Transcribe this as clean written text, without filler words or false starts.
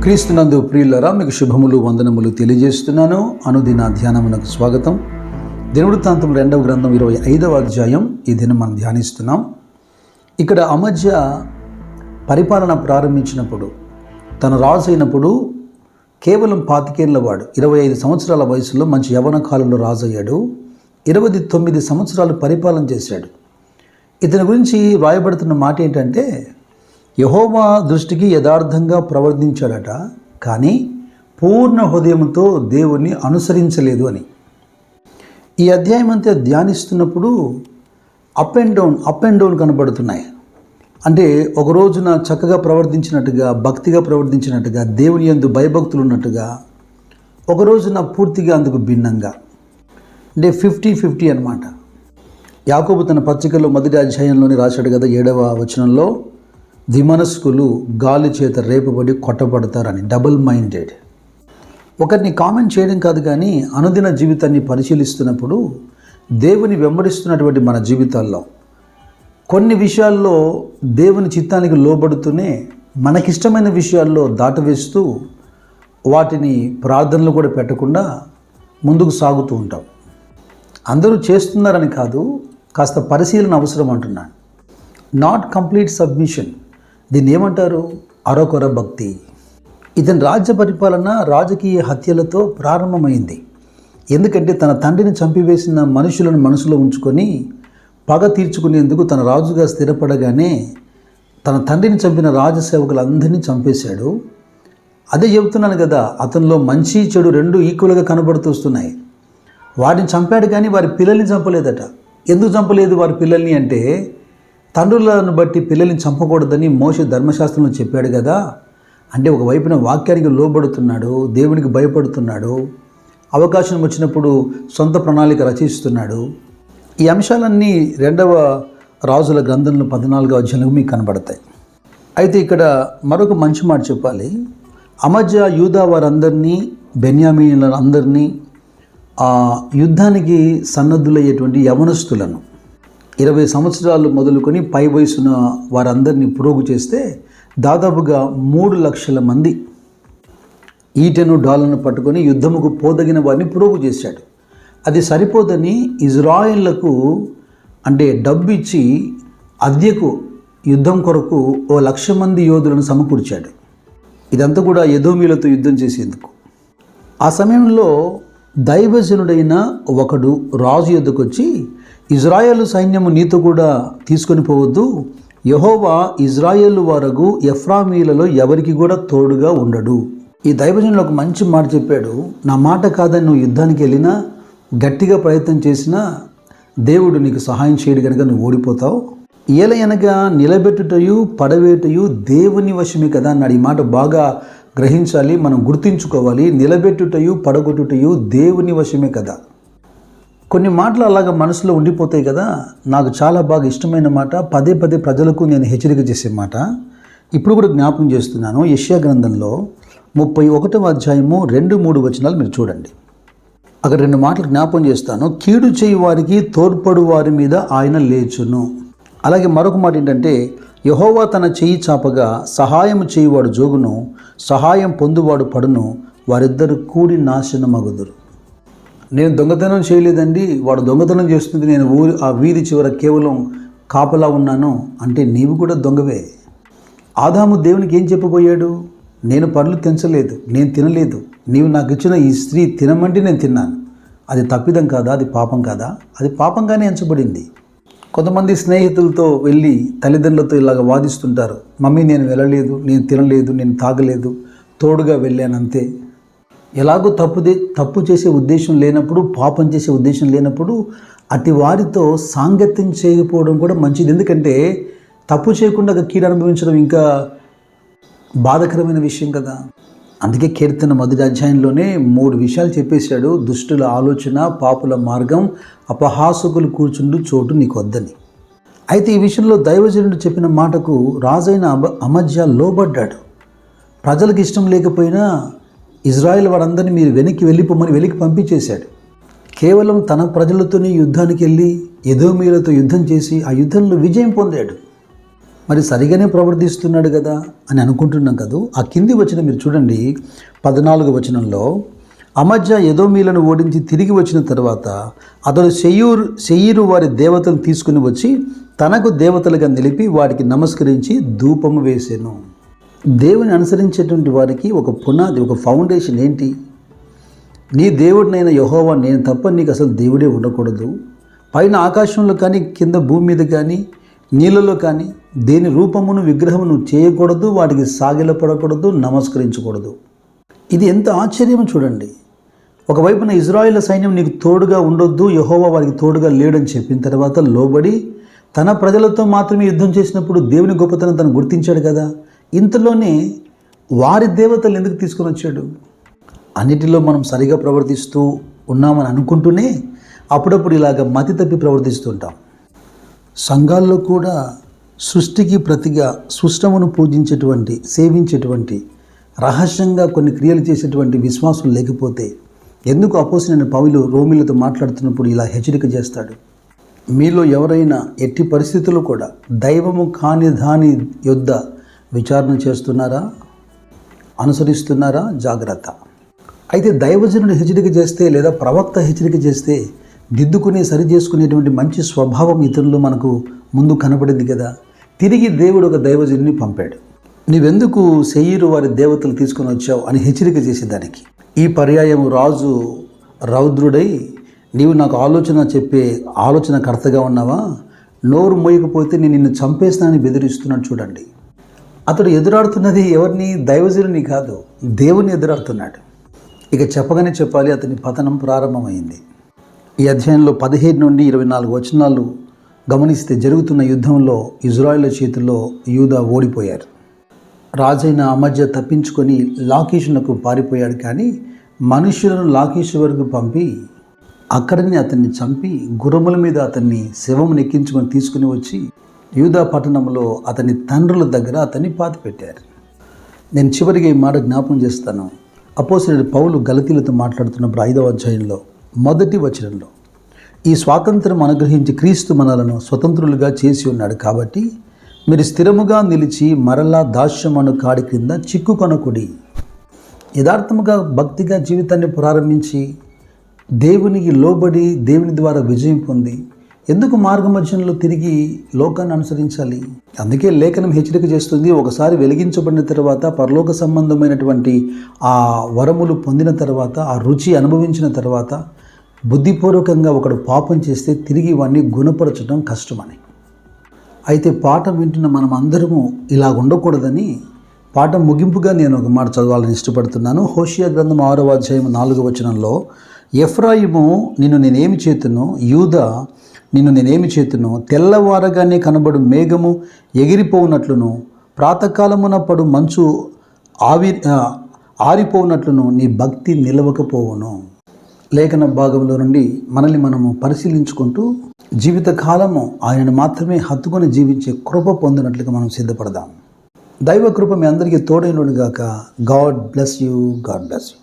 క్రీస్తునందు ప్రియులరా, మీకు శుభములు వందనములు తెలియజేస్తున్నాను. అనుదిన ధ్యానమునకు స్వాగతం. దినవృత్తాంతం 2వ గ్రంథం 25వ అధ్యాయం ఈ దినం మనం ధ్యానిస్తున్నాం. ఇక్కడ అమజ్యా పరిపాలన ప్రారంభించినప్పుడు, తన రాజు అయినప్పుడు కేవలం 25 ఏళ్ల వాడు, 25 సంవత్సరాల వయసులో మంచి యవ్వన కాలంలో రాజు అయ్యాడు. 29 సంవత్సరాలు పరిపాలన చేశాడు. ఇతని గురించి రాయబడుతున్న మాట ఏంటంటే, యెహోవా దృష్టికి యథార్థంగా ప్రవర్తించాడట, కానీ పూర్ణ హృదయంతో దేవుణ్ణి అనుసరించలేదు అని. ఈ అధ్యాయం అంతా ధ్యానిస్తున్నప్పుడు అప్ అండ్ డౌన్ కనబడుతున్నాయి. అంటే ఒక రోజున చక్కగా ప్రవర్తించినట్టుగా, భక్తిగా ప్రవర్తించినట్టుగా, దేవుని యందు భయభక్తులు ఉన్నట్టుగా, ఒక రోజున పూర్తిగా అందుకు భిన్నంగా, అంటే 50-50 అన్నమాట. యాకోబు తన పత్రికలో మొదటి అధ్యాయంలోని రాశాడు కదా, 7వ వచనంలో, దిమనస్కులు గాలి చేత రేపబడి కొట్టబడతారని. Double minded. ఒకరిని కామెంట్ చేయడం కాదు, కానీ అనుదిన జీవితాన్ని పరిశీలిస్తున్నప్పుడు దేవుని వెంబడిస్తున్నటువంటి మన జీవితాల్లో కొన్ని విషయాల్లో దేవుని చిత్తానికి లోబడుతూనే మనకిష్టమైన విషయాల్లో దాటవేస్తూ వాటిని ప్రార్థనలు కూడా పెట్టకుండా ముందుకు సాగుతూ ఉంటాం. అందరూ చేస్తున్నారని కాదు, కాస్త పరిశీలన అవసరం అంటున్నాను. నాట్ కంప్లీట్ సబ్మిషన్, దీన్ని ఏమంటారు? అరకొర భక్తి. ఇతని రాజ్య పరిపాలన రాజకీయ హత్యలతో ప్రారంభమైంది. ఎందుకంటే తన తండ్రిని చంపివేసిన మనుషులను మనసులో ఉంచుకొని పగ తీర్చుకునేందుకు తన రాజుగా స్థిరపడగానే తన తండ్రిని చంపిన రాజసేవకులందరినీ చంపేశాడు. అదే చెబుతున్నాను కదా, అతనిలో మంచి చెడు రెండు ఈక్వల్గా కనబడుతూ వస్తున్నాయి. వారిని చంపాడు కానీ వారి పిల్లల్ని చంపలేదట. ఎందుకు చంపలేదు వారి పిల్లల్ని అంటే, తండ్రులను బట్టి పిల్లల్ని చంపకూడదని మోషే ధర్మశాస్త్రంలో చెప్పాడు కదా. అంటే ఒకవైపున వాక్యానికి లోబడుతున్నాడు, దేవునికి భయపడుతున్నాడు, అవకాశం వచ్చినప్పుడు సొంత ప్రణాళిక రచిస్తున్నాడు. ఈ అంశాలన్నీ 2వ రాజుల గ్రంథంలో 14వ అధ్యాయంలో మీకు కనబడతాయి. అయితే ఇక్కడ మరొక మంచి మాట చెప్పాలి. అమజ్యా యూదా వారందరినీ, బెన్యామీనులందరినీ, యుద్ధానికి సన్నద్ధులయ్యేటువంటి యవనస్తులను 20 సంవత్సరాలు మొదలుకొని పై వయసున్న వారందరినీ పురోగు చేస్తే దాదాపుగా 3 లక్షల మంది ఈటెను డాలను పట్టుకొని యుద్ధముకు పోదగిన వారిని పురోగు చేశాడు. అది సరిపోదని ఇజ్రాయేళ్లకు అంటే డబ్బు ఇచ్చి అద్దెకు యుద్ధం కొరకు 1,00,000 మంది యోధులను సమకూర్చాడు. ఇదంతా కూడా ఎదోమీలతో యుద్ధం చేసేందుకు. ఆ సమయంలో దైవజనుడైన ఒకడు రాజు యొద్దకు వచ్చి, ఇజ్రాయేలు సైన్యము నీతో కూడా తీసుకొని పోవద్దు, యెహోవా ఇజ్రాయేలు వారగు ఎఫ్రామీలలో ఎవరికి కూడా తోడుగా ఉండడు. ఈ దైవజనుడు ఒక మంచి మాట చెప్పాడు. నా మాట కాదని నువ్వు యుద్ధానికి వెళ్ళినా, గట్టిగా ప్రయత్నం చేసినా దేవుడు నీకు సహాయం చేయడు కనుక నువ్వు ఓడిపోతావు. ఏలయనగా నిలబెట్టుటయు పడవేటయు దేవుని వశమే కదా అన్నాడు. ఈ మాట బాగా గ్రహించాలి, మనం గుర్తించుకోవాలి. నిలబెట్టుటయు పడగొట్టుటయు దేవుని వశమే కదా. కొన్ని మాటలు అలాగా మనసులో ఉండిపోతాయి కదా. నాకు చాలా బాగా ఇష్టమైన మాట, పదే పదే ప్రజలకు నేను హెచ్చరిక చేసే మాట ఇప్పుడు కూడా జ్ఞాపకం చేస్తున్నాను. యెషయా గ్రంథంలో 31వ అధ్యాయము 2-3 వచనాలు మీరు చూడండి. అక్కడ 2 మాటలు జ్ఞాపకం చేస్తాను. కీడు చేయి వారికి తోడ్పడు వారి మీద ఆయన లేచును. అలాగే మరొక మాట ఏంటంటే, యెహోవా తన చెయ్యి చాపగా సహాయం చేయువాడు జోగును, సహాయం పొందువాడు పడును, వారిద్దరు కూడి నాశనమగుదురు. నేను దొంగతనం చేయలేదండి, వాడు దొంగతనం చేస్తుంది, నేను ఆ వీధి చివర కేవలం కాపలా ఉన్నాను అంటే నీవు కూడా దొంగవే. ఆదాము దేవునికి ఏం చెప్పబోయాడు? నేను పళ్ళు తెంచలేదు, నేను తినలేదు, నీవు నాకు ఇచ్చిన ఈ స్త్రీ తినమంటే నేను తిన్నాను. అది తప్పిదం కాదా? అది పాపం కాదా? అది పాపంగానే ఎంచబడింది. కొంతమంది స్నేహితులతో వెళ్ళి తల్లిదండ్రులతో ఇలాగ వాదిస్తుంటారు. మమ్మీ నేను వెళ్ళలేదు, నేను తినలేదు, నేను తాగలేదు, తోడుగా వెళ్ళాను అంతే. ఎలాగో తప్పు చేసే ఉద్దేశం లేనప్పుడు, పాపం చేసే ఉద్దేశం లేనప్పుడు అటు వారితో సాంగత్యం చేయకపోవడం కూడా మంచిది. ఎందుకంటే తప్పు చేయకుండా కీడు అనుభవించడం ఇంకా బాధకరమైన విషయం కదా. అందుకే కీర్తన 1వ అధ్యాయంలోనే 3 విషయాలు చెప్పేశాడు. దుష్టుల ఆలోచన, పాపుల మార్గం, అపహాసకులు కూర్చుండు చోటు నీకు వద్దని. అయితే ఈ విషయంలో దైవజనుడు చెప్పిన మాటకు రాజైన అమజ్యా లోబడ్డాడు. ప్రజలకు ఇష్టం లేకపోయినా ఇజ్రాయెల్ వారందరినీ మీరు వెళ్ళిపోమని వెనక్కి పంపించేశాడు. కేవలం తన ప్రజలతోనే యుద్ధానికి వెళ్ళి ఎదోమీయులతో యుద్ధం చేసి ఆ యుద్ధంలో విజయం పొందాడు. మరి సరిగానే ప్రవర్తిస్తున్నాడు కదా అని అనుకుంటున్నాం కదా. ఆ కింది వచనం మీరు చూడండి, 14వ వచనంలో, అమజ్యా ఎదోమీలను ఓడించి తిరిగి వచ్చిన తర్వాత అతడు శెయీరు వారి దేవతలు తీసుకుని వచ్చి తనకు దేవతలుగా నిలిపి వాటికి నమస్కరించి ధూపము వేసెను. దేవుని అనుసరించేటువంటి వారికి ఒక పునాది, ఒక ఫౌండేషన్ ఏంటి? నీ దేవుడినైన యెహోవా నేను తప్ప నీకు అసలు దేవుడే ఉండకూడదు. పైన ఆకాశంలో కానీ కింద భూమి మీద కానీ నీళ్ళలో కానీ దేని రూపమును విగ్రహమును చేయకూడదు, వాటికి సాగిలపడకూడదు, నమస్కరించకూడదు. ఇది ఎంత ఆశ్చర్యం చూడండి. ఒకవైపున ఇజ్రాయేల్ సైన్యం నీకు తోడుగా ఉండొద్దు, యెహోవా వారికి తోడుగా లేడని చెప్పిన తర్వాత లోబడి తన ప్రజలతో మాత్రమే యుద్ధం చేసినప్పుడు దేవుని గొప్పతనం తను గుర్తించాడు కదా. ఇంతలోనే వారి దేవతలు ఎందుకు తీసుకొని వచ్చాడు? అన్నిటిలో మనం సరిగా ప్రవర్తిస్తూ ఉన్నామని అనుకుంటూనే అప్పుడప్పుడు ఇలాగ మతి తప్పి ప్రవర్తిస్తుంటాం. సంఘాల్లో కూడా సృష్టికి ప్రతిగా సృష్టమును పూజించేటువంటి, సేవించేటువంటి, రహస్యంగా కొన్ని క్రియలు చేసేటువంటి విశ్వాసం లేకపోతే ఎందుకు అపోస్తలుడైన పౌలు రోమీయులతో మాట్లాడుతున్నప్పుడు ఇలా హెచ్చరిక చేస్తాడు? మీలో ఎవరైనా ఎట్టి పరిస్థితుల్లో కూడా దైవము కాని దాని యొద్ద విచారణ చేస్తున్నారా, అనుసరిస్తున్నారా? జాగ్రత్త. అయితే దైవజనుడు హెచ్చరిక చేస్తే లేదా ప్రవక్త హెచ్చరిక చేస్తే దిద్దుకుని సరి చేసుకునేటువంటి మంచి స్వభావం ఇతరులు మనకు ముందు కనబడింది కదా. తిరిగి దేవుడు ఒక దైవజనుడిని పంపాడు. నీవెందుకు శెయీరు వారి దేవతలు తీసుకొని వచ్చావు అని హెచ్చరిక చేసేదానికి. ఈ పర్యాయం రాజు రౌద్రుడై, నీవు నాకు ఆలోచన చెప్పే ఆలోచనకర్తగా ఉన్నావా? నోరు మోయకపోతే నేను నిన్ను చంపేస్తానని బెదిరిస్తున్నాడు. చూడండి, అతడు ఎదురాడుతున్నది ఎవరిని? దైవజనుని కాదు, దేవుని ఎదురాడుతున్నాడు. ఇక చెప్పగానే చెప్పాలి, అతని పతనం ప్రారంభమైంది. ఈ అధ్యాయంలో 17 నుండి 24 వచనాలు గమనిస్తే జరుగుతున్న యుద్ధంలో ఇజ్రాయేల్ చేతుల్లో యూదా ఓడిపోయారు. రాజైన అమజ్యా తప్పించుకొని లాకీషునకు పారిపోయాడు. కానీ మనుష్యులను లాకీషు వరకు పంపి అక్కడనే అతన్ని చంపి గుర్రముల మీద అతన్ని శవమును ఎక్కించుకొని తీసుకుని వచ్చి యూదా పట్టణంలో అతని తండ్రుల దగ్గర అతన్ని పాతిపెట్టారు. నేను చివరిగా ఈ మాట జ్ఞాపకం చేస్తాను. అపోస్తలుడు పౌలు గలతీయులతో మాట్లాడుతున్నప్పుడు 5వ అధ్యాయంలో 1వ వచనంలో, ఈ స్వాతంత్రం అనుగ్రహించి క్రీస్తు మనలను స్వతంత్రులుగా చేసి ఉన్నాడు కాబట్టి మీరు స్థిరముగా నిలిచి మరలా దాస్యమను కాడి క్రింద చిక్కుకొనకుడి. యథార్థముగా భక్తిగా జీవితాన్ని ప్రారంభించి దేవునికి లోబడి దేవుని ద్వారా విజయం పొంది ఎందుకు మార్గమధ్యంలో తిరిగి లోకాన్ని అనుసరించాలి? అందుకే లేఖనం హెచ్చరిక చేస్తుంది, ఒకసారి వెలిగించబడిన తర్వాత పరలోక సంబంధమైనటువంటి ఆ వరములు పొందిన తర్వాత, ఆ రుచి అనుభవించిన తర్వాత బుద్ధిపూర్వకంగా ఒకడు పాపం చేస్తే తిరిగి వాడిని గుణపరచడం కష్టమని. అయితే పాఠం వింటున్న మనం అందరము ఇలా ఉండకూడదని పాఠం ముగింపుగా నేను ఒక మాట చదవాలని ఇష్టపడుతున్నాను. హోషియా గ్రంథం 6వ అధ్యాయం 4వ వచనంలో, ఎఫ్రాయిము నిన్ను నేనేమి చేతును, యూదా నిన్ను నేనేమి చేతును, తెల్లవారగానే కనబడు మేఘము ఎగిరిపోవునట్లును ప్రాతకాలమున పడు మంచు ఆరిపోవునట్లును నీ భక్తి నిలవకపోవును. లేఖన భాగంలో నుండి మనల్ని మనము పరిశీలించుకుంటూ జీవితకాలము ఆయనను మాత్రమే హత్తుకొని జీవించే కృప పొందినట్లుగా మనం సిద్ధపడదాం. దైవ కృప మీ అందరికీ తోడైనగాక. God bless you. God bless you.